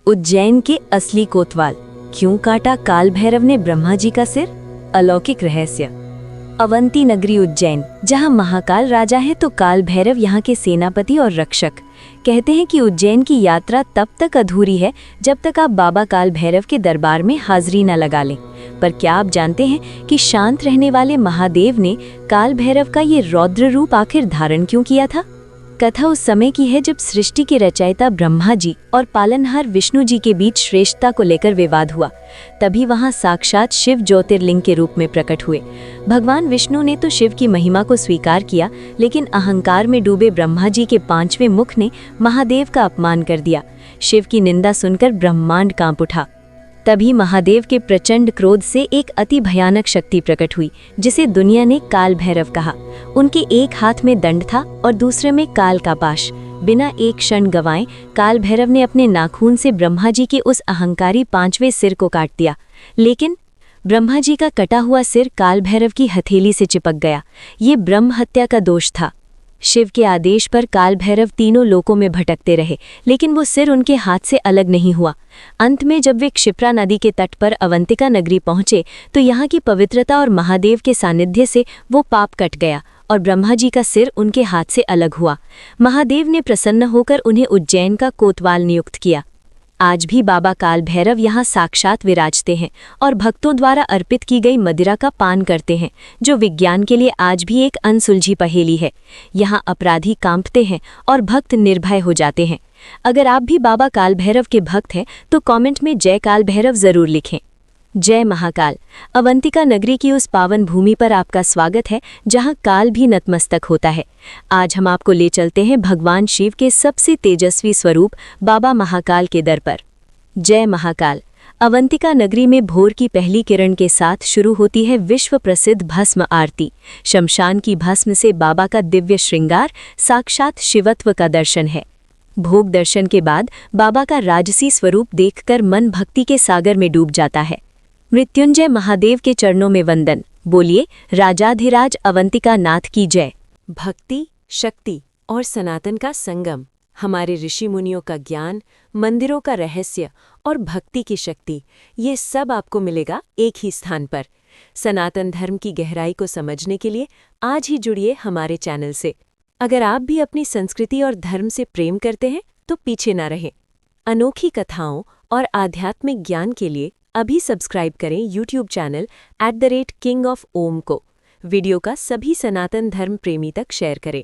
उज्जैन के असली कोतवाल, क्यों काटा काल भैरव ने ब्रह्मा जी का सिर? अलौकिक रहस्य। अवंती नगरी उज्जैन, जहां महाकाल राजा है तो काल भैरव यहाँ के सेनापति और रक्षक। कहते हैं कि उज्जैन की यात्रा तब तक अधूरी है जब तक आप बाबा काल भैरव के दरबार में हाजिरी न लगा लें। पर क्या आप जानते हैं कि शांत रहने वाले महादेव ने काल भैरव का ये रौद्र रूप आखिर धारण क्यों किया था? कथा उस समय की है जब सृष्टि के रचयिता ब्रह्मा जी और पालनहार विष्णु जी के बीच श्रेष्ठता को लेकर विवाद हुआ। तभी वहां साक्षात शिव ज्योतिर्लिंग के रूप में प्रकट हुए। भगवान विष्णु ने तो शिव की महिमा को स्वीकार किया, लेकिन अहंकार में डूबे ब्रह्मा जी के पांचवें मुख ने महादेव का अपमान कर दिया। शिव की निंदा सुनकर ब्रह्मांड कांप उठा। तभी महादेव के प्रचंड क्रोध से एक अति भयानक शक्ति प्रकट हुई, जिसे दुनिया ने काल भैरव कहा। उनके एक हाथ में दंड था और दूसरे में काल का पाश। बिना एक क्षण गंवाए काल भैरव ने अपने नाखून से ब्रह्मा जी के उस अहंकारी पांचवें सिर को काट दिया। लेकिन ब्रह्मा जी का कटा हुआ सिर काल भैरव की हथेली से चिपक गया। ये ब्रह्म हत्या का दोष था। शिव के आदेश पर काल भैरव तीनों लोकों में भटकते रहे, लेकिन वो सिर उनके हाथ से अलग नहीं हुआ। अंत में जब वे क्षिप्रा नदी के तट पर अवंतिका नगरी पहुंचे तो यहाँ की पवित्रता और महादेव के सानिध्य से वो पाप कट गया और ब्रह्मा जी का सिर उनके हाथ से अलग हुआ। महादेव ने प्रसन्न होकर उन्हें उज्जैन का कोतवाल नियुक्त किया। आज भी बाबा काल भैरव यहाँ साक्षात विराजते हैं और भक्तों द्वारा अर्पित की गई मदिरा का पान करते हैं, जो विज्ञान के लिए आज भी एक अनसुलझी पहेली है। यहाँ अपराधी कांपते हैं और भक्त निर्भय हो जाते हैं। अगर आप भी बाबा काल भैरव के भक्त हैं तो कमेंट में जय काल भैरव जरूर लिखें। जय महाकाल। अवंतिका नगरी की उस पावन भूमि पर आपका स्वागत है, जहां काल भी नतमस्तक होता है। आज हम आपको ले चलते हैं भगवान शिव के सबसे तेजस्वी स्वरूप बाबा महाकाल के दर पर। जय महाकाल। अवंतिका नगरी में भोर की पहली किरण के साथ शुरू होती है विश्व प्रसिद्ध भस्म आरती। शमशान की भस्म से बाबा का दिव्य श्रृंगार साक्षात शिवत्व का दर्शन है। भोग दर्शन के बाद बाबा का राजसी स्वरूप देखकर मन भक्ति के सागर में डूब जाता है। मृत्युंजय महादेव के चरणों में वंदन। बोलिए राजाधिराज अवंतिका नाथ की जय। भक्ति, शक्ति और सनातन का संगम। हमारे ऋषि मुनियों का ज्ञान, मंदिरों का रहस्य और भक्ति की शक्ति, ये सब आपको मिलेगा एक ही स्थान पर। सनातन धर्म की गहराई को समझने के लिए आज ही जुड़िए हमारे चैनल से। अगर आप भी अपनी संस्कृति और धर्म से प्रेम करते हैं तो पीछे ना रहें। अनोखी कथाओं और आध्यात्मिक ज्ञान के लिए अभी सब्सक्राइब करें YouTube channel @King of Om को। वीडियो का सभी सनातन धर्म प्रेमी तक शेयर करें।